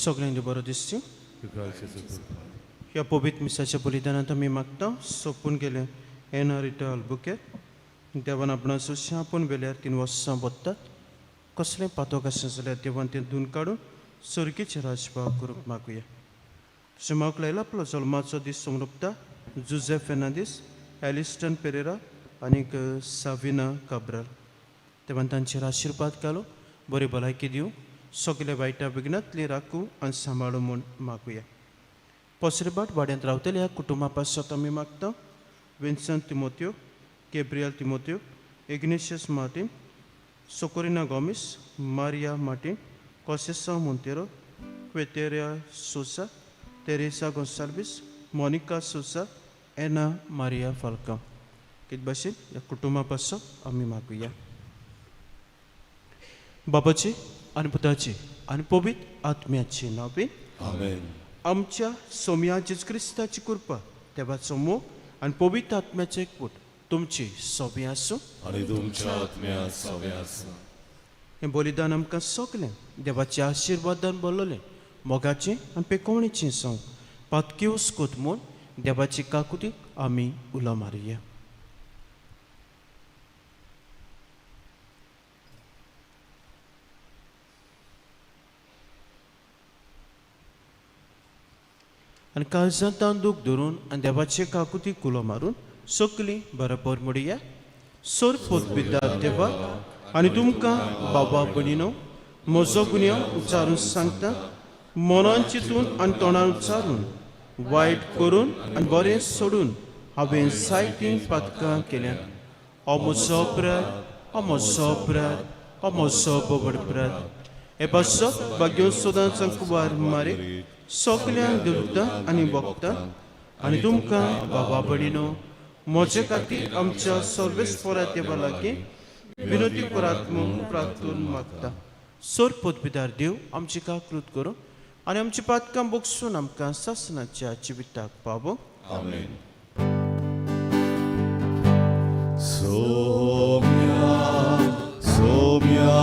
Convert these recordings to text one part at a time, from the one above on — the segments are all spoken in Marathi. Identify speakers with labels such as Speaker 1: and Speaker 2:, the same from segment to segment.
Speaker 1: सगळ्यांनी बरो दिसची ह्या पवित्र मिसाच्या बलिदानात आमी मागता सोपून गेले येणार इटा अल्बुकेर देवान आपणाचो शापून वेल्यार 3 वर्सां बदतात कसलें पातोक आसा जाल्यार देवान तें धुवन काडून सर्गेचे राजभाग करूंक मागुया तशें मागूंक लायला आपलो जल्माचो दीस समरुपता जुझेफ फेर्नांदीस एलिस्टन पेरेरा आनीक साविना काब्राल देवान तांचेर आशिर्वाद घालूं बरी भलायकी दिवं सगळे वायटा विघ्नांतली राखूं आनी सांबाळूं म्हूण मागुया पसरेबाट वाड्यांत रावतल्या ह्या कुटुंबा पासत आमी मागता विन्संट तिमोथ्यो गेब्रियल तिमोथ्यो इग्नेशियस मार्टिन सोकोरिना गॉमिस मारिया मार्टिन कोसेसा मोंतेरो क्वेटेरिया सोसा तेरेसा गोन्साल्वीस मोनिका सोसा एना मारिया फाल्का कित भाशेन ह्या कुटुंबा पासत आमी मागुया बाबाची आनी पुताची आनी पवित्र आत्म्याची नांवे
Speaker 2: आमेन.
Speaker 1: आमच्या सोम्या जेजू क्रिस्ताची कृपा देवाचो मोग आनी पवित्र आत्म्याचो एकवट तुमची सोबी आसूं
Speaker 2: आनी तुमच्या आत्म्या सवे आसूं.
Speaker 1: हें बलिदान आमकां सगलें देवाच्या आशिर्वादान भरलेलें मोगाचें आनी पेकोवणेचें सांग पातकी हुस्कोत म्हूण देवाची काकुती आमी उलो मारया. आनी काळजांत तांदूक धरून आनी देवाचे काकुती कुलो मारून सगलीं बरोबर म्हणुया सोर पोत पिता देवा आनी तुमकां बाबा भयणीनो म्हजो गुन्यांव उच्चारून सांगता मनान चिंतून आनी तोंडान उच्चारून वायट करून आनी बरें सोडून हांवें जायतीं पातकां केल्यात हो म्हजो अपराध हो म्हजो अपराध हो म्हजो बोबड अपराध हे पासो भाग्यो सोदांचो कुवार मारे सगल्यांक देवता आनी भोगता आनी तुमकां बाबा भयणीनो म्हजे खातीर आमच्या सर्वेस्परा देवा लागीं विनोदी करात म्हूण प्रार्थून मागता. सोर पोतपिदार देव आमची काकृत करूं आनी आमची पातकां बोगसून आमकां सासणाच्या जिविताक पावो.
Speaker 2: आमेन. सोम्या सोम्या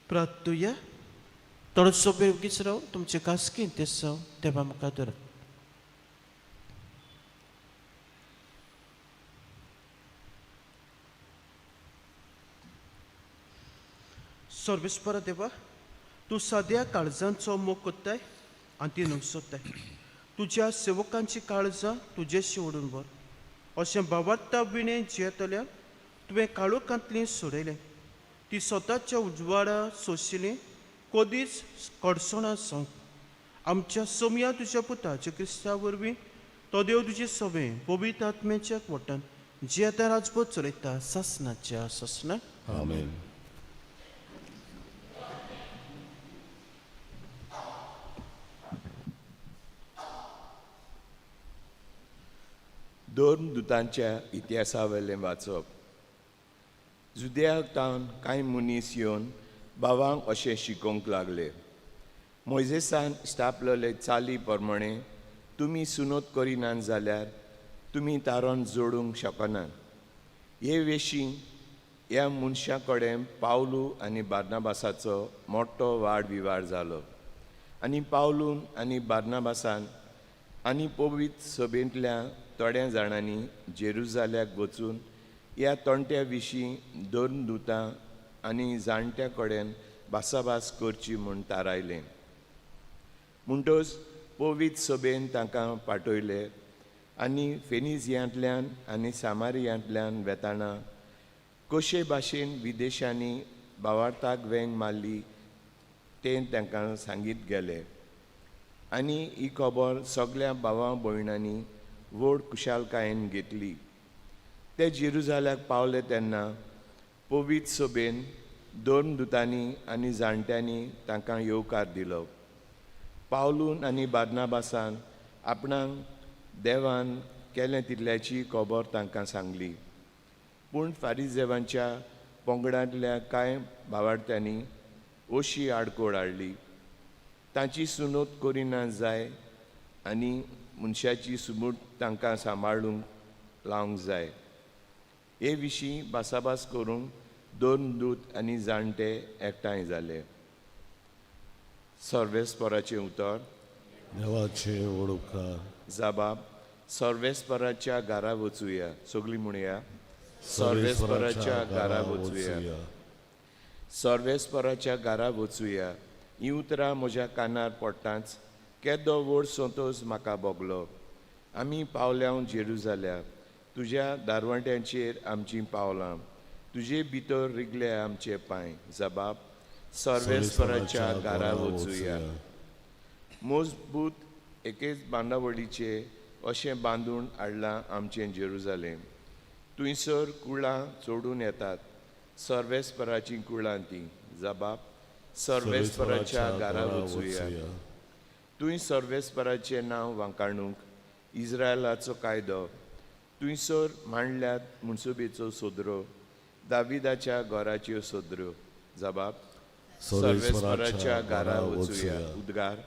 Speaker 1: प्रार्थुया थोडोसो वेळ उगीच राव तुमचे कासकीन ते सव देवा मुखार धरत. सर्वेस्परा देवा तूं सद्या काळजांचो मोग कोत्ताय आनी ती नुसोत्ताय तुज्या सेवकांची काळजां तुजेशी ओडून व्हर अशें भावार्था विणें जियेतल्या तुवें काळोखांतलीं सोडयलें ती स्वताच्या उजवाडा सोशिल्लीं कदींच कडसणां सांग आमच्या सोम्या तुज्या पुताच्या क्रिस्ता वरवीं तो देव तुजे सवे पवित्र आत्म्याच्या एकवटान जी आतां राजपद चलयता सासणाच्या सासणां.
Speaker 2: आमेन.
Speaker 3: दोन दुतांच्या इतिहासा वयलें वाचप. जुद्याक तावन कांय मनीस येवन बाबांक अशें शिकोवंक लागले मोयजेसान स्थापलेले चाली प्रमाणे तुमी सुनोत करिनात जाल्यार तुमी तारण जोडूंक शकनात. हे वेशी ह्या मनशा कडेन पावलू आनी बार्नाबासाचो मोठो वाड विवाड जालो आनी पावलून आनी बार्नाबासान आनी पवित्र सभेंतल्या थोड्या जाणांनी जेरुजाल्याक वचून ह्या तोंट्या विशीं दोन दुतां आनी जाणट्या कडेन भासाभास करची म्हूण थारायलें. म्हणटच पवित्र सभेन तांकां पाठयले आनी फेनिजियांतल्यान आनी सामारियांतल्यान वेताना कशे भाशेन विदेशांनी भावार्थाक वेंग मारली तें तांकां सांगीत गेलें आनी ही खबर सगळ्या भावां भयणांनी व्हड खुशालकायेन घेतली. ते जेरुजाल्याक पावले तेन्ना पवित्र सभेन दोन दुतांनी आनी जाणट्यांनी तांकां येवकार दिलो. पावलून आनी बार्नाबासान आपणाक देवान केलें तितल्याची खबर तांकां सांगली. पूण फारिजेवांच्या पंगडांतल्या कांय भावार्थ्यांनी अशी आडकोड हाडली. तांची सुनोत करिना जाय आनी मनशाची सुमूट तांकां सांबाळूंक लावंक जाय. हे विशीं भासाभास करूंक दोन दूत आनी जाणटे एकठांय जाले. सर्वेस्पराचें उतर.
Speaker 2: देवाचे वडोवकार.
Speaker 3: जबाब. सर्वेस्पराच्या घरा वचुया. सगळीं म्हणया, सर्वेस्पराच्या घरा वचुया. सर्वेस्पराच्या घरा वचुया. ही उतरां म्हज्या कानार पडटाच केदो व्हड संतोश म्हाका भोगलो. आमी पावल्यां जेरुजाल्या. तुज्या दारवंट्यांचेर आमचीं पावलां. तुजे भितर रिगले आमचे पांय. जबाब. सर्वेस्पराच्या घरा वचुया. मजबूत एकेच बांदावळीचे अशें बांदून हाडलां आमचें जेरुजालेम. थंयसर कुळां चोडून येतात. सर्वेस्पराचीं कुळां तीं. जबाब. सर्वेस्पराच्या घरा वचुया. तुंय सर्वेस्पराचें नांव वांकाणूंक इस्रायलाचो कायदो. थंयसर मांडल्यात मुनसुबेचो सोदरो, दाविदाच्या घराच्यो सोदरो. जबाब. सर्वेस्पराच्या घरा वचुया. उद्गार.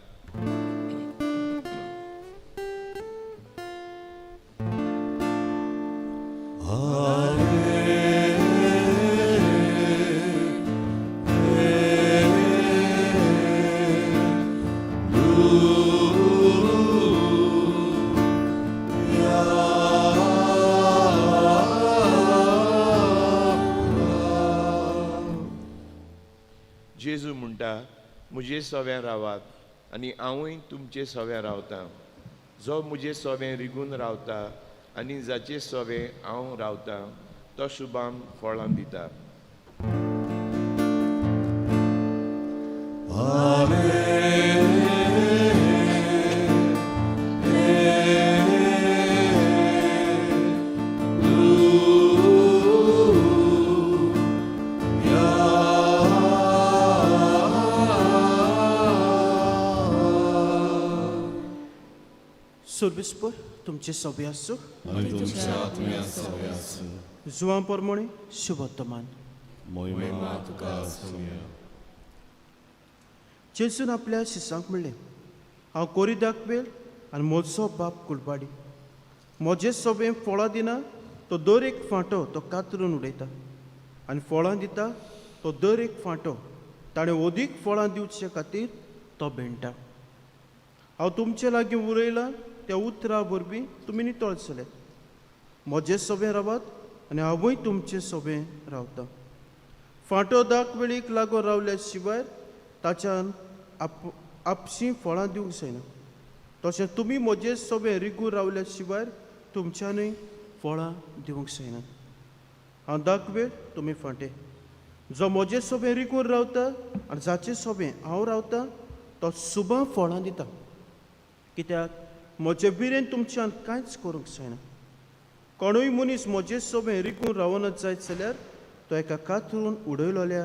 Speaker 3: जेजू म्हणटा, म्हजे सोव्यां रावात आनी हांवूय तुमचे सोव्यां रावतां. जो म्हजे सोवें रिगून रावता आनी जाचे सोवें हांव रावतां तो शुभाम फळां दिता.
Speaker 1: सर्वेस्पर तुमचे सोबे आसूं.
Speaker 2: आनी तुमच्या आत्म्या सव्या आसूं.
Speaker 1: जुवां पोरमोणे शुभवर्तमान.
Speaker 2: महिमा तुका आसूं.
Speaker 1: जेजून आपल्या शिसांक म्हणलें, हांव कोरी दाखवेल आनी म्हजो बाप कुळपाडी. म्हजें सोबें फळां दिना तो दर एक फांटो तो कातरून उडयता, आनी फळां दिता तो दर एक फांटो ताणें ओदीक फळां दिवचे खातीर तो भेंटा. हांव तुमचे लागीं उरयलां त्या उतरां वरवीं तुमी नितळ जाल्यात. म्हजें सोबें रावात आनी हांवूय तुमचें सोबें रावतां. फांटो दाक वेळीक लागून रावल्या शिवाय ताच्यान आपशीं फळां दिवंक जायना. तशें तुमी म्हजें सोबें रिगून रावल्या शिवाय तुमच्यांनूय फळां दिवंक जायना. हांव दाखवेल, तुमी फांटे. जो म्हजें सोबें रिगून रावता आनी जाचें सोबें हांव रावतां तो सुबां फळां दिता. कित्याक म्हजे बिरेन तुमच्यान कांयच करूंक जायना. कोणूय मनीस म्हजें सोबें रिगून रावनच जायत जाल्यार तो एका कातरून उडयलोल्या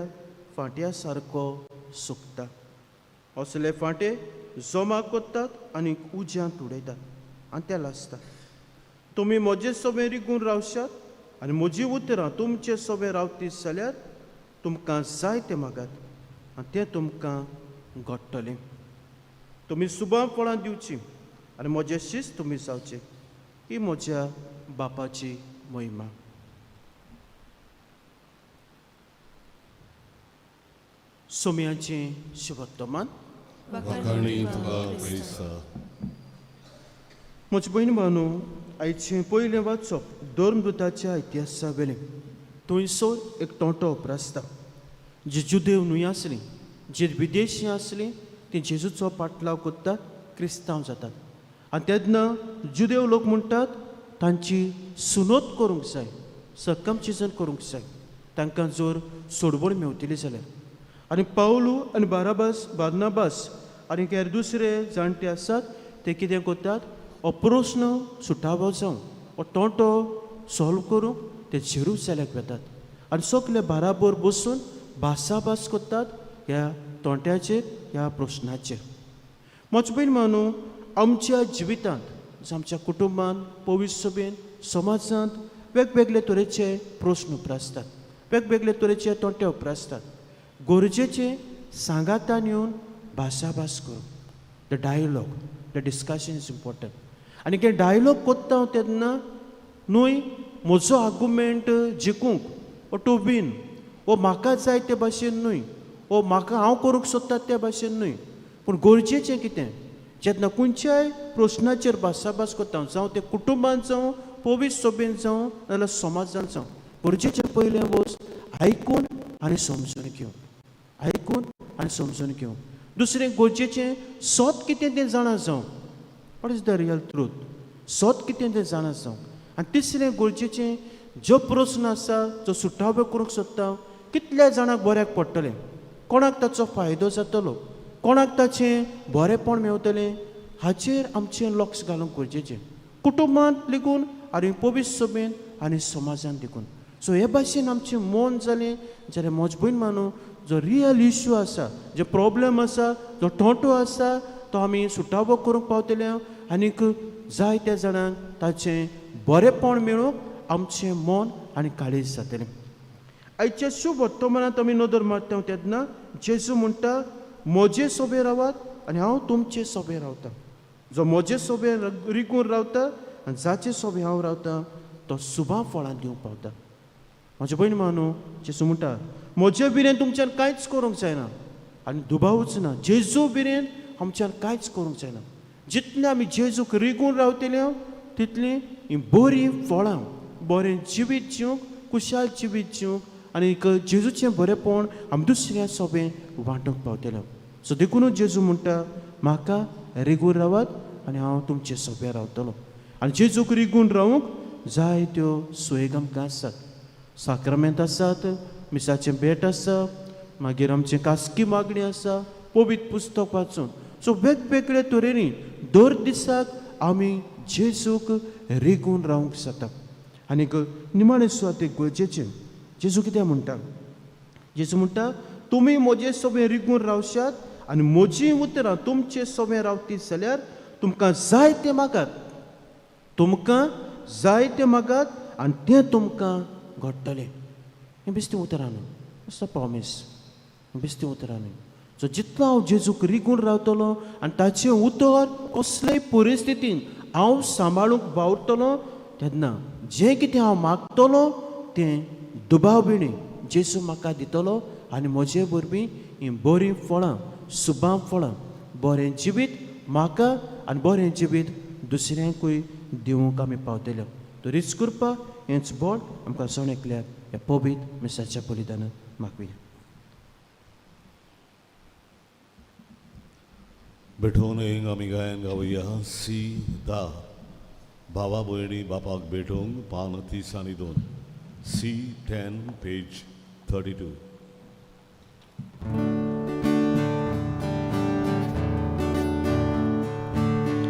Speaker 1: फांट्या सारको सुकता. असले फांटे जमा करतात आनी उज्यांत उडयतात आनी ते लासतात. तुमी म्हजें सोबें रिगून रावशात आनी म्हजीं उतरां तुमचें सोबें रावतीत जाल्यार तुमकां जाय तें मागात आनी तें तुमकां घडटलें. तुमी सुबां फळां दिवचीं आनी म्हजें शिस्त तुमी जावचें. ही म्हज्या बापाची महिमा. सोमयाचें शुभवर्तमान.
Speaker 2: वखाणी तुका प्रिसा.
Speaker 1: म्हजी भयण भानू, आयचें पयलें वाचप धर्मदुताच्या इतिहासा वेलें. थंयसर एक टोंटो उप्रासता. जी जुदेव न्हय आसलीं, जी विदेशी आसलीं तीं जेजूचो पाटलाव करतात, क्रिस्तांव जातात. आनी तेन्ना जुदेव लोक म्हणटात तांची सुनोत करूंक जाय, सर्कमसिजन करूंक जाय, तांकां जर सोडवण मेवतली जाल्यार. आनी पावलू आनी बार्नाबास आनी हेर दुसरे जाणटे आसात ते कितें करतात हो प्रश्न सुटावो जावं हो तोंटो सॉल्व करूंक ते जेरुसलेमाक वेतात आनी सगळे बाराबर बसून भासाभास करतात ह्या तोंट्याचेर ह्या प्रश्नाचेर. म्हजो भयण मानू आमच्या जिवितांत आमच्या कुटुंबांत पवित्र सभेन समाजांत वेगवेगळे तरेचे प्रश्न उप्रासतात वेगवेगळे तरेचे तोंटे उप्रासतात. गरजेचे सांगातान येवन भासाभास करूंक the dialogue the discussion is important. आनी हे डायलॉग कोत्ता तेन्ना न्हय म्हजो आर्गुमेंट जिखूंक ओ टू विन ओ म्हाका जाय ते भाशेन न्हय ओ म्हाका हांव करूंक सोदता त्या भाशेन न्हय पूण गरजेचें कितें जेन्ना खंयच्याय प्रश्नाचेर भासाभास करता जावं ते कुटुंबांत जावं पवित्र सभेन जावं नाजाल्यार समाजांत जावं गरजेचें पयलें वस्त आयकून आनी समजून घेवंक आयकून आनी समजून घेवंक. दुसरें गरजेचें सत कितें तें जाणा जावं what is the real truth सत कितें तें जाणा जावं. आनी तिसरें गरजेचें जो प्रश्न आसा जो सुटावो करूंक सोदता कितल्या जाणांक बऱ्याक पडटलें कोणाक ताचो फायदो जातलो कोणाक ताचें बरेंपण मेवतलें हाचेर आमचें लक्ष घालूंक गरजेचें कुटुंबांत लेगून आनी पवित्र सभेन आनी समाजांत देखून. सो हे भाशेन आमचें मन जालें जाल्यार म्हजो भयण मानू जो रियल इश्यू आसा जो प्रॉब्लेम आसा जो तोंटो आसा तो आमी सुटावो करूंक पावतले आनीक जायत्या जाणांक ताचें बरेंपण मेळूंक आमचें मन आनी काळीज जातलें. आयच्या शुभ वर्तमानांत आमी नदर मारता तेन्ना जेजू म्हणटा म्हजे सोबे रावात आनी हांव तुमचे सोबे रावता. जो म्हजे सोबे रिगून रावता आनी जाचे सोबे हांव रावता तो शुभां फळां दिवंक पावता. म्हजे भयण मानू जेजू म्हणटा म्हजे बिरेन तुमच्यान कांयच करूंक जायना आनी दुबावूच ना जेजू बिरेन आमच्यान कांयच करूंक जायना. जितले आमी जेजूक रिगून रावतले तितलीं ही बरीं फळां बरें जिवीत जिवंक कुशाल जिवीत जिवंक आनी जेजूचें बरेंपण आमी दुसऱ्या सोबें वांटूंक पावतले. सो देखूनच जेजू म्हणटा म्हाका रिगून रावात आनी हांव तुमचे सोबे रावतलो. आनी जेजूक रिगून रावूंक जायत्यो सुयेग आमकां आसात साक्रामेंत आसात मिसाचें भेट आसा मागीर आमचें खासगी मागणी आसा पवित्र पुस्तक वाचून. सो वेगवेगळे तरेनी दर दिसाक आमी जेजूक रिगून रावंक जाता. आनीक निमाणें सुवातेक गरजेचें जेजू कितें म्हणटा जेजू म्हणटा तुमी म्हजे सोबे रिगून रावशात आनी म्हजीं उतरां तुमचे सोबे रावती जाल्यार तुमकां जाय तें मागात तुमकां जाय तें मागात आनी तें तुमकां घडटलें. हें बेश्टें उतरां न्हय इट्स अ प्रॉमीस बेश्टें उतरां न्हय. सो जितलो हांव जेजूक रिगून रावतलो आनी ताचें उतर कसलेय परिस्थितीन हांव सांबाळूंक वावुरतलो तेन्ना जें कितें हांव मागतलो तें दुबावबिणी जेजू म्हाका दितलो आनी म्हजे वरवीं हीं बरीं फळां शुभां फळां बरें जिवीत म्हाका आनी बरें जिवीत दुसऱ्यांकूय दिवंक आमी पावतले. तो रिच करपा हेंच बोड आमकां सणेकल्याक ह्या पवित्र मिसाच्या बलिदानांत मागुया.
Speaker 2: भेटून येंग आमी गायन गावया C10 भावा भयणी बापाक भेटोवंक पान 30 आनी 2 C10 पेज 32.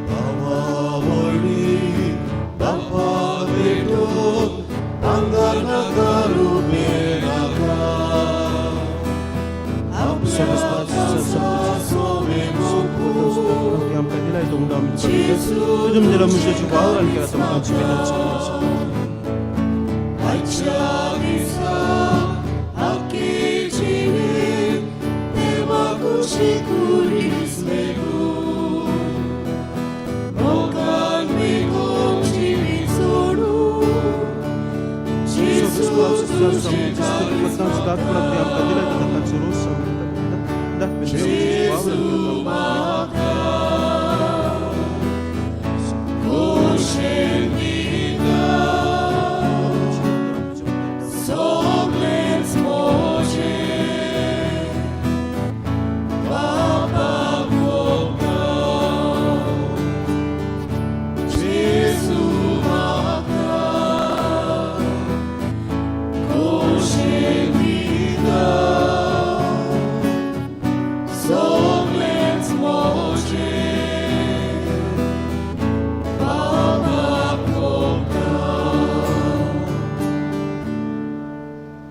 Speaker 2: भावा भयणी बापाक भेटोवंक आंगार नाका रुबे नाका
Speaker 1: आमकां दिलाय तुमकां तुम दिला मुशाची वावर केला तुमकां जिवितांत
Speaker 4: So let's walk.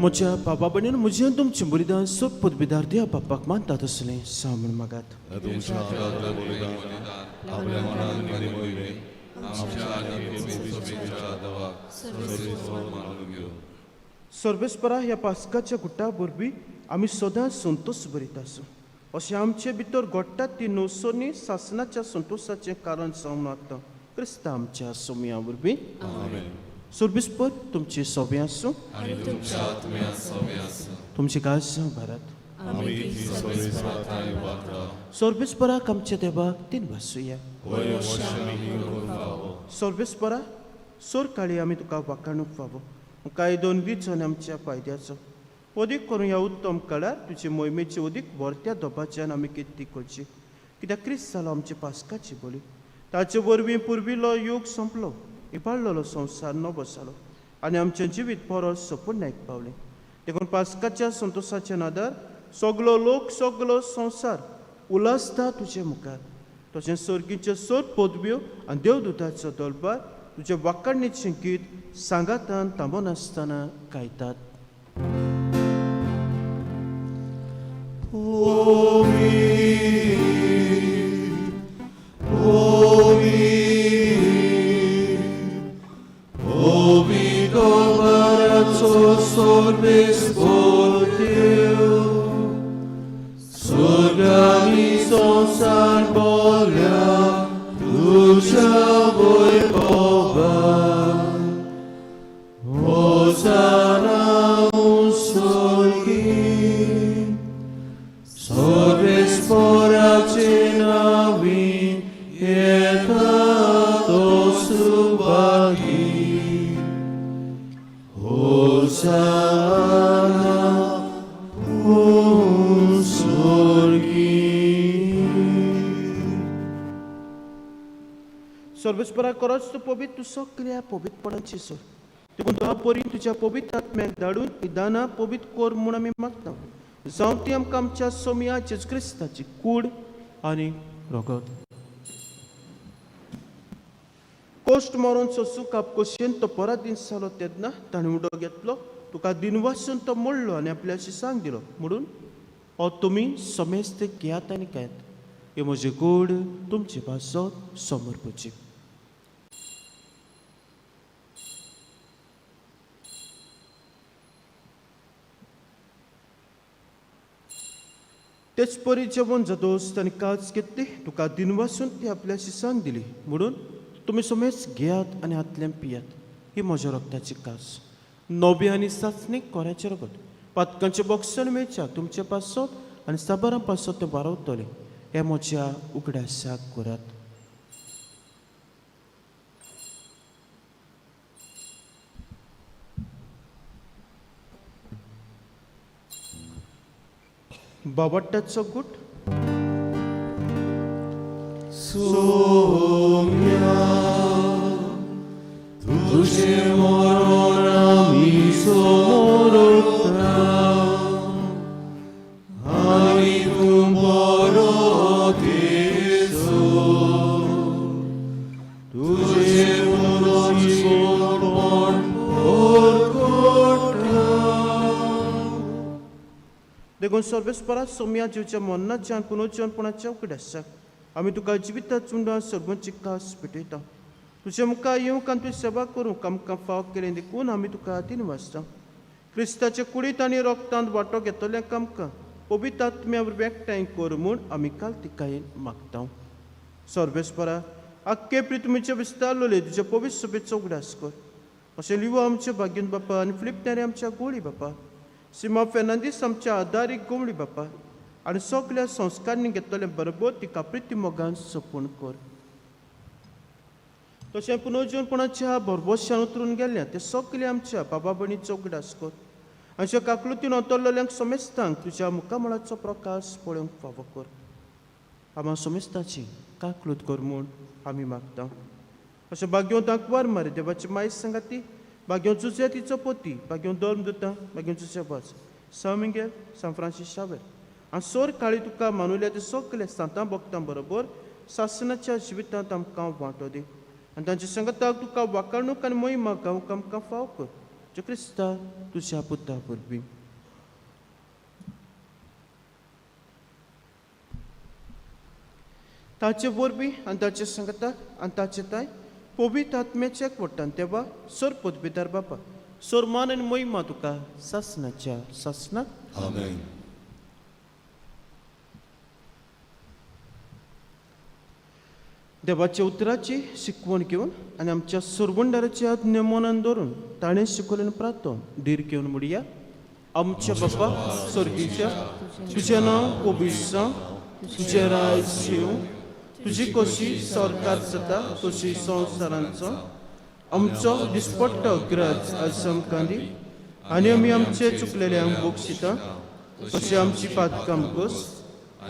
Speaker 1: म्हज्या बाबा बणीन म्हजी आनी तुमची बलिदान सोपत विद्यार्थी ह्या बापाक मानतात असलें सामण मागात.
Speaker 2: तुमच्या आदारातलें बलिदान आपल्या मनान निमयलें आमच्या आनी येशूच्या देवाक सर्वेस्वर मानून घेवन
Speaker 1: सर्वेस्परा ह्या पास्काच्या गुट्टा वरवीं आमी सदांच संतोश भरीत आसूं अशें आमचे भितर घडटात ती नवसोनी शासनाच्या संतोशाचें कारण जावन आतां क्रिस्ता आमच्या सोमया वरवीं सर्वेस्पर तुमची सोबे आसूं
Speaker 2: आनी तुमच्या आत्म्या सवे आसा
Speaker 1: तुमची काळजां भरात.
Speaker 2: आमी ती सर्वेस्वराताय वागता
Speaker 1: सर्वेस्पराक आमच्या देवाक तीन वासुया.
Speaker 2: वय वर्षांनी करून फावो
Speaker 1: सर्वेस्परा सोर काळी आमी तुका वाखाणूक फावो कांय दोन विचन आमच्या फायद्याचो अदीक करून ह्या उत्तम काळार तुजे मोहिमेची अदीक व्हरत्या दोबाच्यान आमी कितें करची कित्याक क्रिस्त जालो आमची पास्काची बळी ताचे वरवीं पुर्विल्लो यूग संपलो इबाडलेलो संवसार नवो जालो आनी आमचें जिवीत परत सोपून पावलें देखून पास्काच्या संतोशाच्या नादार सगलो लोक सगलो संवसार उलासता तुजे मुखार तशें सर्गीच्यो सोर पदव्यो आनी देवदुताचो दरबार तुजे वाखाणणेचें गीत सांगातान थांबोन आसतना गायतात. सर्वेस्परा करच तूं पवित्र तूं सगळ्या पवित्रपणाची सोर देखून तुका परी तुज्या पवित्र आत्म्याक धाडून ही दानां पवित्र कोर म्हूण आमी मागता जावं ती आमकां आमच्या सोमया जेजू क्रिस्ताची कूड आनी रगत. कोश्ट मारून सोसूक आपकोशेन तो परत दीस जालो तेन्ना ताणें उडो घेतलो तुका दिनवासून तो मोडलो आनी आपल्याशी सांग दिलो म्हणून हो तुमी समेस्त घेयात आनी खायात हे म्हजे कूड तुमचे पासत समर्पूची. तेच परी जेवण जातोच ताणें काच घेतली तुका दिनवासून ती आपल्याशी सांग दिली म्हणून तुमी समेज घेयात आनी हातल्यान पियात ही म्हज्या रगताची कास नवे आनी साचणीक कोऱ्याचें रगत पातकांचें बॉक्सन मेळच्या तुमचे पासत आनी साबारां पासत तें वारवतलें हे म्हज्या उगड्यासाक करात. बावट्टाचो गूट
Speaker 2: सोम्या तुझे मरण आमी समोरता आनी तूं बरो देसो तुझे मरण सोडपण
Speaker 1: देखून सर्वेस्परा सोम्या जिवच्या मरणाच्या पुनर्जन्मपणाच्या उगड्यासाक आमी तुका जिवितात चुंडान सर्वची कास पेटयता तुजे मुखार येवंक आनी तुजी सेवा करूंक आमकां फाव केलें देखून आमी तुका हातीन वाचता क्रिस्ताचे कुडीत आनी रोगतांत वांटो घेतल्यांक आमकां पवित्र आत्म्या वरवीं एकठांय कर म्हूण आमी काल तिकायेन मागता. सर्वेस्परा आख्खे प्रितमेचे विस्तारलोले तुज्या पवित्र सभेचो उगडास कर अशें लिवो आमचे भाग्यन बापा आनी फिलिपनारी आमच्या गोळी बापा सिमा फेर्नांदीस आमच्या आदारीक गोमळी बापा आनी सगळ्या संस्कारांनी घेतलेले बरोबर तिका प्रिती मोगान सोपून कर. तशें पुनर्जन्मपणाच्या भरवशान उतरून गेल्ल्या ते सगळे आमच्या बाबा भयणीचो उगडास कर आमच्या काकलुतीन उतरलेल्यांक समेस्तांक तुज्या मुखामळाचो प्रकाश पळोवंक फावो कर. आम्हा समेस्ताची काकलूत कर म्हूण आमी मागता. अशें भाग्यो दाखवार मारे देवाची मायज सांगाती भाग्यो चुचे तिचो पोती भाग्यो धर्मदुतां भाग्यो चुचे वाच सामिंगेल सान फ्रांसीस शावेर आनी सोर काळी तुका मानुल्या ते सगळे सांतां भक्तां बरोबर शासनाच्या जिवितांत आमकां वांटो दी आनी तांच्या संगताक तुका वाखाणूक आनी मोहिमा गावूंक आमकां फाव कर जो क्रिस्ता तुझ्या पुता परबीं ताचे वरवीं आनी ताचे संगताक आनी ताचे ताय पवित्र आत्म्याचे एकवटान तेव्हा सोर पदवीदार बापा सोर मान आनी मोहिमा तुका सासनाच्या सासनाक
Speaker 2: आमेन.
Speaker 1: देवाच्या उतराची शिकवण घेवन आनी आमच्या सोरवंडाराची आज्ञा मनान दवरून ताणें शिकवलें प्रार्थन धीर घेवन म्हणया. आमच्या बापा सर्गीच्या तुजें नांव पवित्र जावं, तुजें राज्य येवं, तुजी कशी सरकार जाता तशी संवसारांचो आमचो दिसपट्टो ग्रास आज आमकां दी आनी आमी आमचे चुकलेल्यांक बक्षिता तशें आमची पातकां आमकां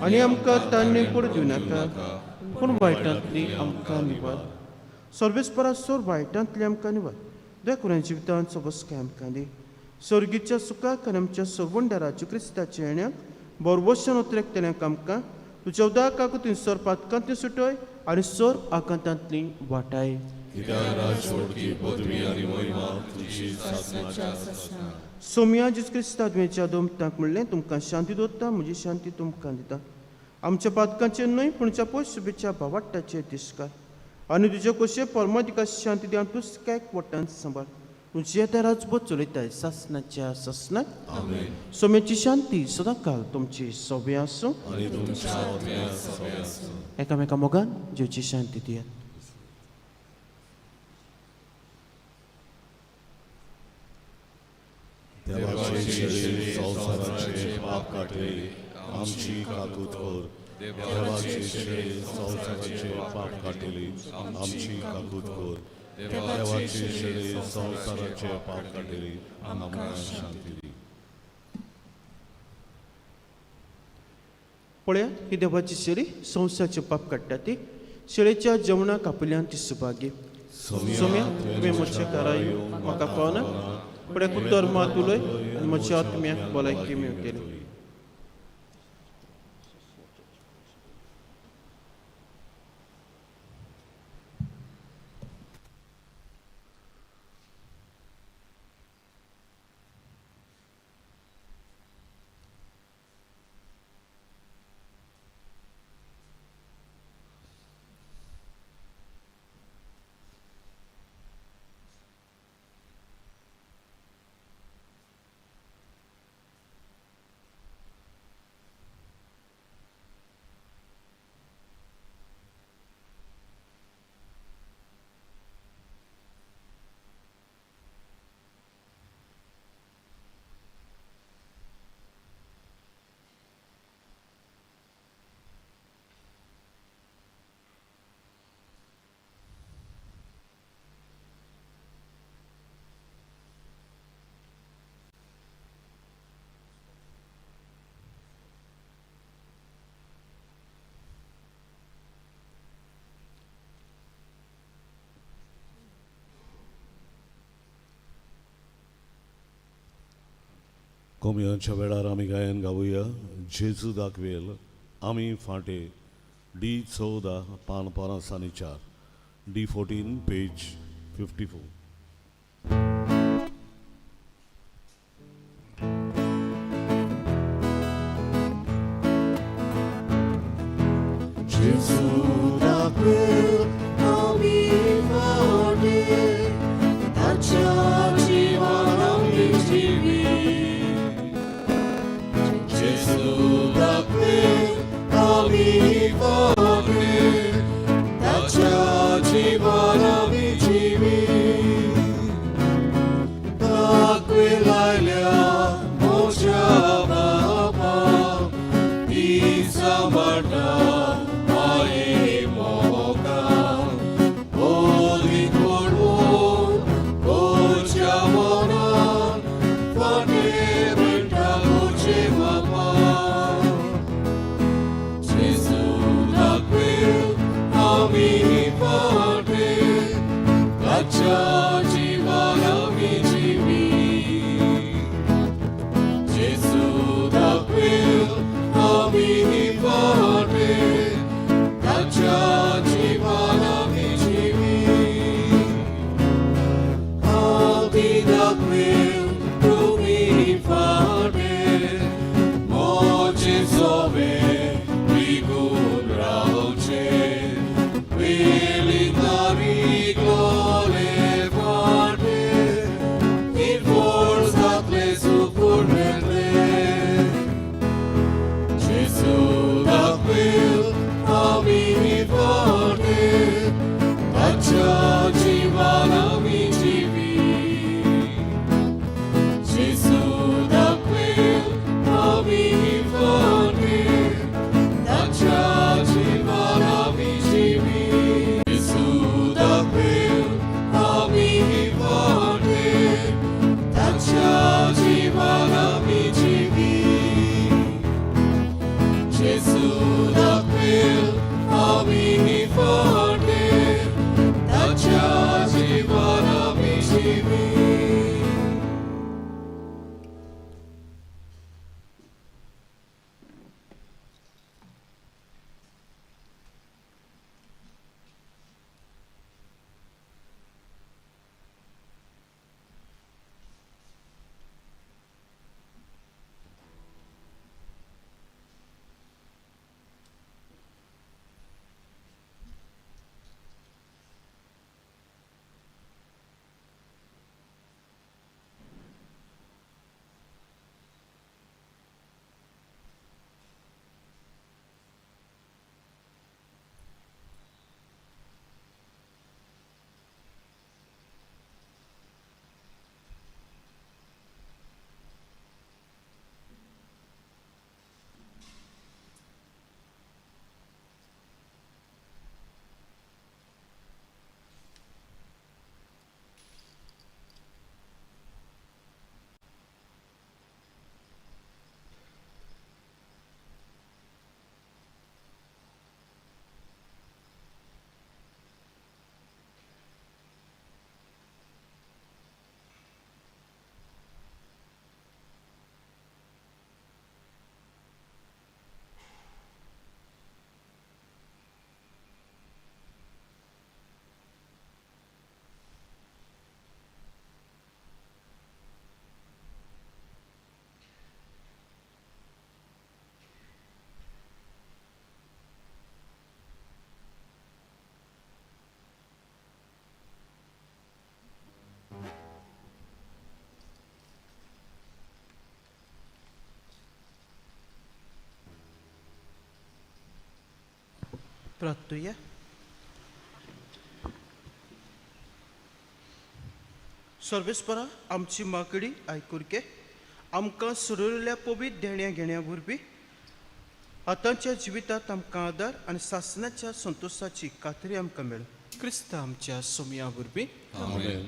Speaker 1: आनी आमकां ताणें पडूं दिवं नाका पूण वायटांतली आमकां निवाड. सर्वेस्परा सोर वायटांतली आमकां निवाड. देखून जिवितांचो बसकाय आमकां दी. सर्गीच्या सुखाक आनी आमच्या सोरवंडाराच्या क्रिस्ताच्या येण्याक बरवशन उतरेकतेल्यांक आमकां तुज्या उदक काकुतीन सोर पातकांतली सुटय आनी सोर आकांतांतली वाटाय. सोम्या जेस क्रिस्ता तुवेंच्या दोमतांक म्हणलें तुमकां शांती दवरता म्हजी शांती तुमकां दिता. आमच्या पातकांचेर न्हय पूणच्या पयस शुभेच्छा भावाटाचेर दिसकार आनी तुजे कशे परमादिका शांती दिवन पुस्तकां एकवटान सांबाळ. तुजे त्या राजबोध चलयताय सासनाच्या सासनाक. सोम्याची शांती सदां काल तुमची सोबे आसूं. एकामेका मोगान जेवची शांती दियात.
Speaker 2: देवाचे संवसाराचे पाप काटे आमची काकूत कर. देवाचे संवसाराचे पाप काटेली आमची काकूत कर. देवाचे संवसाराचे पाप काटेली आमकां शांती दी.
Speaker 1: पळयात ही देवाची शेळी संवसाराचे पाप काडटा ती. शेळेच्या जेवणाक आपल्यान ती सुभागी. सोम्या तुवें म्हजे घरा येवन म्हाका पावना फुडें कुतर मात उलय आनी म्हज्या आत्म्याक भलायकी मेळटली.
Speaker 2: कोमयांच्या वेळार आमी गायन गावुया. जेजू दाखवेल आमी फाटे D14 पान 15 आनी 4 D14 page 54.
Speaker 4: Gesù da quel ami forte, tacciaci vanami civi. Gesù da quel ami forte, tacciaci vanami civi. Da quella ilha moja baba, Isamarda. Gesù दाखवेल आम्ही फटेल त्याच्या जीवाला मी जीवी Gesù दाखवेल आम्ही फटेल त्याच्या जीवाला मी जीवी Gesù दाखवेल आम्ही फटेल त्याच्या जीवाला मी जीवी
Speaker 1: प्रार्थूया. सर्वेस्परा आमची मागणी आयकून घे. आमकां सुरळिल्ल्या पवित्र देण्या घेण्या वरवीं आतांच्या जिवितांत आमकां आदार आनी सासणाच्या संतोशाची खात्री आमकां मेळ. क्रिस्त आमच्या सोमया वरवीं
Speaker 2: आमेन.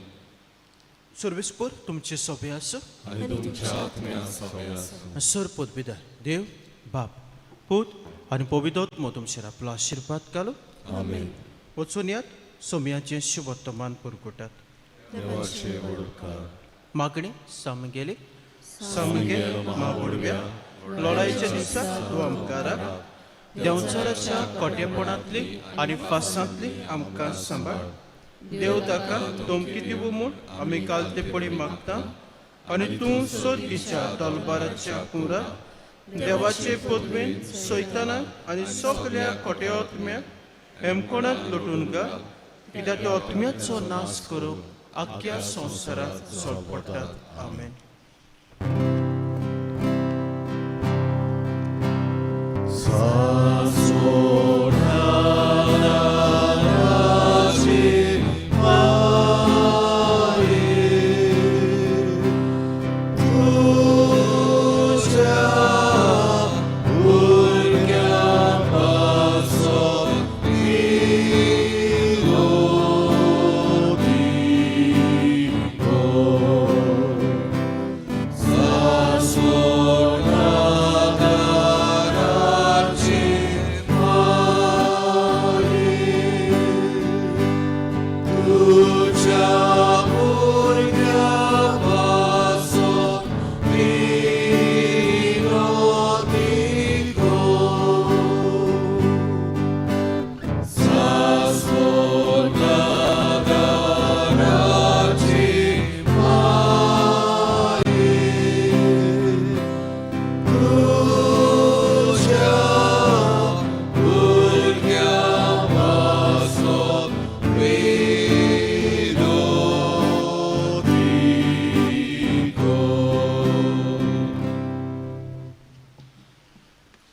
Speaker 1: सर्वेस्पर तुमचे सोबे आसूं
Speaker 2: आणि तुमच्या आत्म्या सभे आसूं.
Speaker 1: सर पदवीदार देव बाप पूत आनी पवित्रोत्म तुमचेर आपलो आशिर्वाद घालो.
Speaker 2: आमेन.
Speaker 1: वचून यात सोमयाचें शुभ वर्तमान पुरगटात.
Speaker 2: देवाचे वडकार
Speaker 1: मागणी सामगेली सामगेल मावडव्या लढाईच्या दिसात तूं आमकां राख. देंवचाराच्या कोटेपणांतली आनी फासांतली आमकां सांबाळ. देव ताका तोमकी दिवं म्हूण आमी कालतेपणी मागता आनी तूं सोदीच्या तलबाराच्या कुंरात देवाचे पदवेन सैतानाक आनी सगळ्या खोट्या आत्म्याक हेमकोणांत लुटून घाल. कित्याक तो आत्म्याचो नाश करूंक आख्या संवसारांत सोडपडटात. आमेन.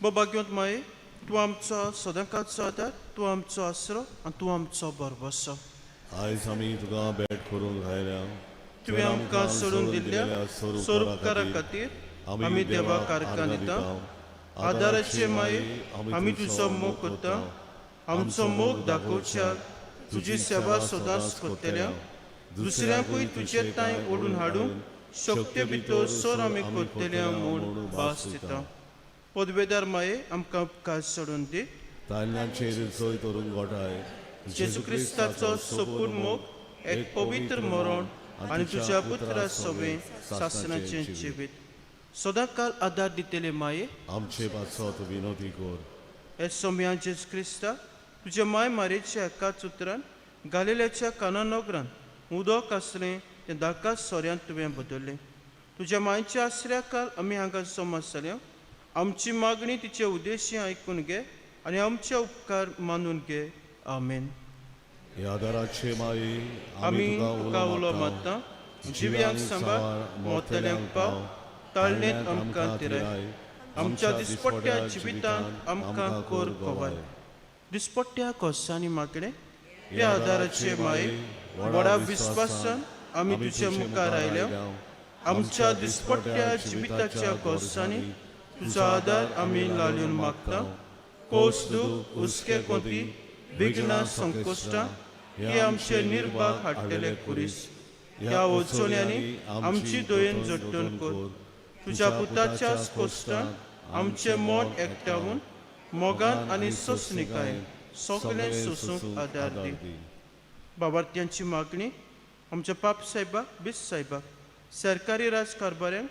Speaker 1: भाग्यवंत माये, तूं आमचो सदांकाळचो आदार, तूं आमचो आसरो आनी तूं आमचो बरवसो.
Speaker 2: आयज आमी तुका भेट करूंक आयल्या.
Speaker 1: तुवें आमकां सोडून दिल्ल्या स्वरूपकारा खातीर आमी देवाक आर्गां दिता. आदाराचे माये आमी तुजो मोग करता. आमचो मोग दाखोवच्या तुजी सेवा सदांच करतल्या. दुसऱ्यांकूय तुजे ताय ओडून हाडूंक शक्ती भितर सोर आमी करतल्या म्हूण भास दिता. पदवेदार माये आमकां उपकार सोडून दी.
Speaker 2: ताल्ल्यांचेर सोय करूंक गोठाय.
Speaker 1: जेजू क्रिस्ताचो सोपून मोग एक पवित्र मरण आनी तुज्या पुत्रा सवे सासणाचें जिवीत सदांकाळ आदार दितले माये
Speaker 2: आमचे पासत विनोदी कोर.
Speaker 1: हे सोम्या जेजू क्रिस्ता तुज्या माय मारेच्या एकाच उतरान गालिल्याच्या काना नगरांत उदक आसलें तें दाका सोऱ्यांत तुवें बदल्लें. तुज्या मायच्या आसऱ्या काल आमी हांगा जम आसल्या. आमची मागणी तिचे उद्देशी आयकून घे आनी आमचे उपकार मानून घे. आमेन.
Speaker 2: हे आदाराचे माये
Speaker 1: आमी तुका उलो मारता. जिव्यांक सांबाळ, मोतल्यांक पाव, ताळणेंत आमकां तिराय. आमच्या दिसपट्ट्या जिवितांत आमकां कोर कोवाय. दिसपट्ट्या कोसांनी मागणे हे आदाराचे माये व्हडा विस्वासान आमी तुजे मुखार आयल्या. आमच्या दिसपट्ट्या जिविताच्या कोसांनी तुजो आदार आमी लालून मागता. कोस दूख, हुस्के कोती, विघ्नां, संकोश्टां हे आमचे निर्भाग हाडटले कुरीस. ह्या ओचोण्यांनी आमची दोयेन जट्टून कर. तुज्या पुताच्याच कोश्टान आमचे मोन एकठांवून मोगान आनी सोंसणिकायेन सगळें सोसूंक आदार दी. बाबार्थ्यांची मागणी आमच्या पाप साहेबाक, बीस साहेबाक, सरकारी राजकारभाऱ्यांक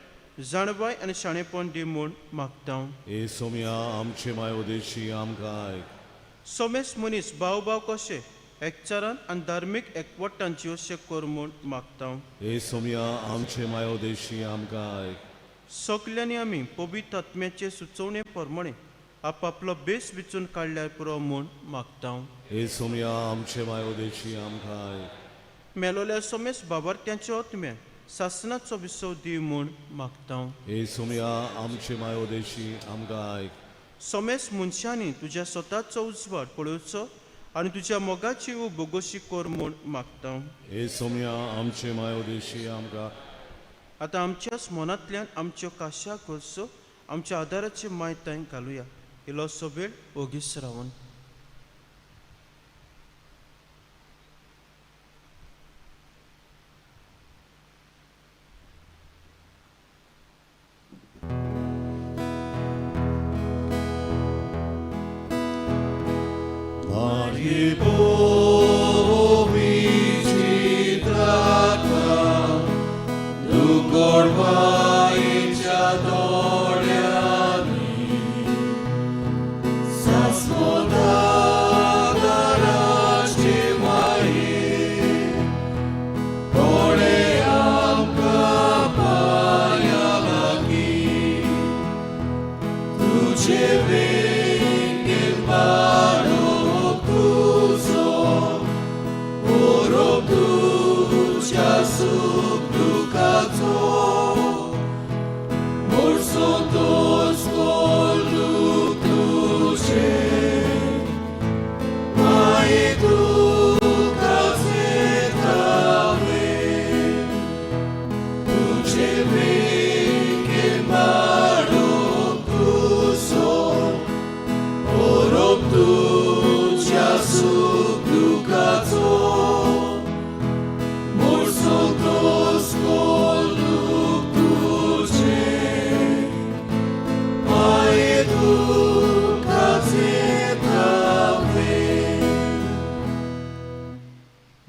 Speaker 1: जाणबाय आनी शाणेपण दी म्हूण मागता.
Speaker 2: हे सोम्या आमचे मायोदेशी आमकां आयक.
Speaker 1: सोमेस मनीस भाव भाव कशे एकचारान आनी धार्मीक एकवटांची अशें कर म्हूण मागता.
Speaker 2: हे सोम्या आमचे मायोदेशी आमकां आयक.
Speaker 1: सगल्यांनी आमी पवित्र आत्म्याचे सुचोवणे प्रमाणे आपापलो बेस विचून काडल्यार पुरो म्हूण मागता.
Speaker 2: हे सोम्या आमचे मायोदेशी आमकां आयक.
Speaker 1: मेलोल्या सोमेस बाबार्थ्यांचे आत्म्याक सासणाचो विसव दी म्हूण मागता.
Speaker 2: हे सोम्या आमचे मायोदेशी आमकां आयक.
Speaker 1: सोमेस मनशांनी तुज्या स्वताचो उजवाड पळोवचो आनी तुज्या मोगाची बोगोशी कर म्हूण मागता.
Speaker 2: हे सोम्या आमचे मायोदेशी आमकां.
Speaker 1: आतां आमच्याच मनांतल्यान आमच्यो काशा करचो आमच्या आदाराचे माय थंय घालुया. इलोसो वेळ ओगीच Ravan.
Speaker 2: Marie powici trata, dukor wajcia doliani, zasmodana raczcie maje, polejam kapania laki, tu ciebie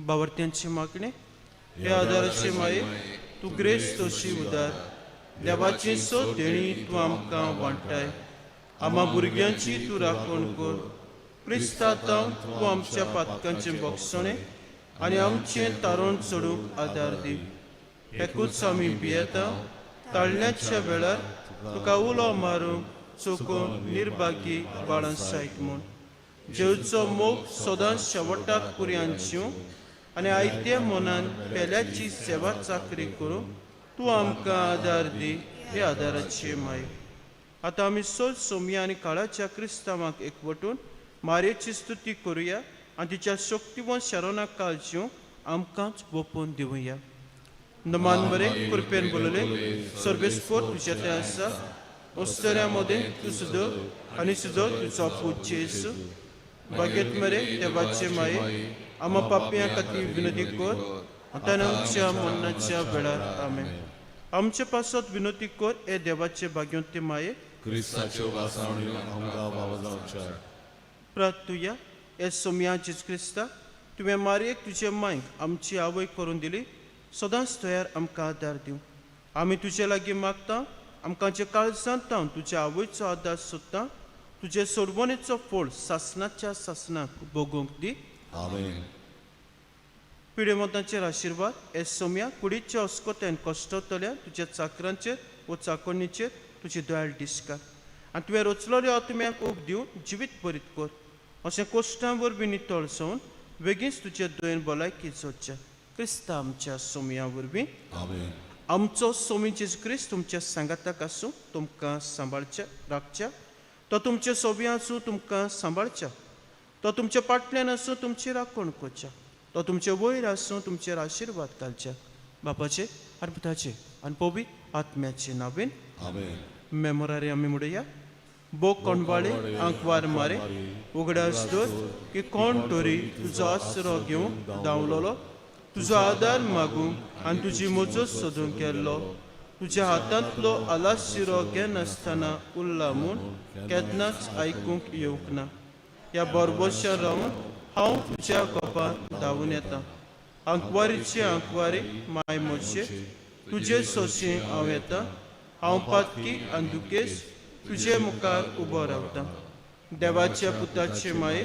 Speaker 1: बाबार्थ्यांची मागणे हे आदाराचे माये तू ग्रेस तोशी उदार. देवाची सोद देणी तूं आमकां वांटाय. आम्हा भुरग्यांची तूं राखण कर. क्रिस्तांव तूं आमच्या पातकांचें बक्षणे आनी आमचें तारण चडूंक आदार दी. एकूच आमी भियेता. ताळण्याच्या वेळार तुका उलो मारूंक चुकून निर्भागी बाळां सायक म्हूण जेवचो मोग सदांच शेवटाक पुरयांच्यो आनी आयत्या मनान पेल्याची सेवा चाकरी करूंक तूं आमकां आदार दी. हे आदाराचे माय. आतां आमी सोद सोम्या आनी काळाच्या क्रिस्तांवांक एकवटून मारेची स्तुती करुया आनी तिच्या शक्तिवंत शारोनाक काळज्यो आमकांच ओपून दिवया. नमान बरे कृपेन बोलले सर्वेस्पोर तुझ्या ते आसा ओस्तऱ्यामध्ये तू सुद्धा आणि सुद्धा तुझा पूज्य येसू बागेत मरे देवाचे माये आम्हा पापियां खातीर विनंती कर आता आमच्या मरणाच्या वेळार आमेन. आमचे पासत विनंती कर ए देवाचे भाग्यवंते माये
Speaker 2: क्रिस्ताच्यो वासावणी आमकां बाबा जावच्या
Speaker 1: प्रार्थुया ए सोम्या जेजू क्रिस्ता तुवें मारयेक तुजे मांयक आमची आवय करून दिली सदांच तयार आमकां आदार दिवं. आमी तुजे लागीं मागता आमकां जे काळजांत तुज्या आवयचो आदार सोदता तुजे सोडवणेचो फळ सासणाच्या सासणाक भोगूंक दी.
Speaker 2: आमेन.
Speaker 1: पिडेमतांचेर आशिर्वाद ए सोम्या कुडीच्या अस्कोत्यान कश्टतल्या तुज्या चाकरांचेर व चाकोणीचेर तुजी दयाळ दिसकार आनी तुवें रचलेल्या आत्म्याक ऊब दिवन जिवीत बरीत कर. अशें कोश्टां वरवीं नितळ जावन बेगीनच तुजे दोयन भलायकी जोडच्या क्रिस्ता आमच्या सोमया वरवीं.
Speaker 2: आमेन.
Speaker 1: आमचो सोमी जेजू क्रिस्त तुमच्या सांगाताक आसूं तुमकां सांबाळच्या राखच्या. तो तुमच्या सोबीं आसूं तुमकां सांबाळच्या. तो तुमच्या फाटल्यान आसूं तुमची राखण करच्या. तो तुमचे वयर आसूं तुमचेर आशिर्वाद घालच्या. बापाचे आनी पुताचे आनी पवित्र आत्म्याचे नांवेन.
Speaker 2: आमेन.
Speaker 1: मेमोरारी आमी म्हणुया. बो कोणवाळे आंकवार मारे उगडास दवर की कोण तरी तुजो आसरो घेवंक धांवलोलो तुजो आदार मागूंक आनी तुजी मजत सोदूंक गेल्लो. तुज्या हातांतलो आलाशिरो घेनासतना उरला म्हूण केन्नाच आयकूंक येवंक ना. ह्या बरबोशा रावन हांव तुज्या कोपांत धांवून येता. आंकवारीचे आंकवारी माय मोचे तुजे सोंशें हांव येता. हांव पातकी आनी दुखेस तुजे मुखार उबो रावता. देवाच्या पुताचे माये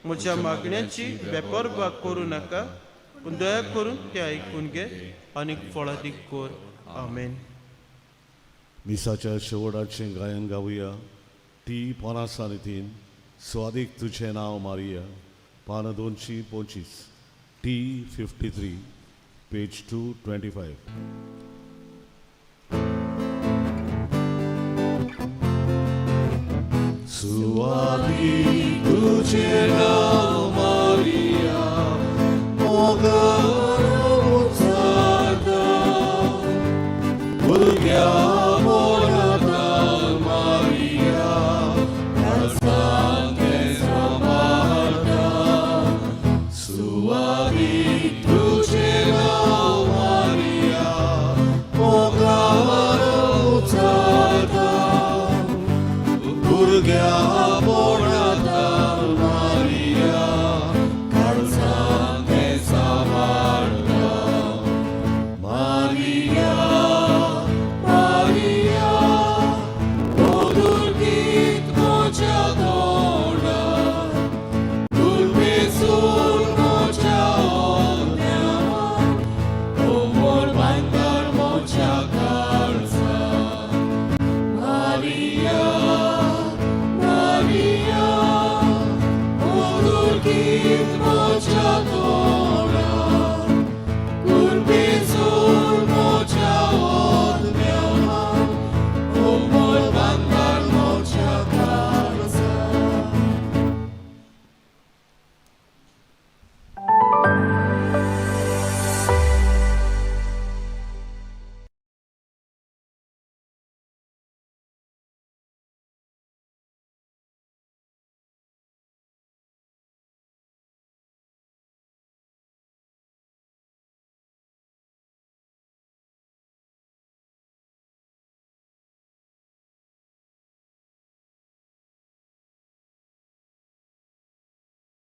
Speaker 1: म्हज्या मागण्याची बेपरवा करूं नाका पूण दया करून ते आयकून घे आनी फळादीक कर. आमेन.
Speaker 2: मिसाच्या शेवटाचें गायन गावुया. टी 53 स्वादीक तुझें नांव मारिया पान 225 टी 53 पेज 225. सुवादीक तुझें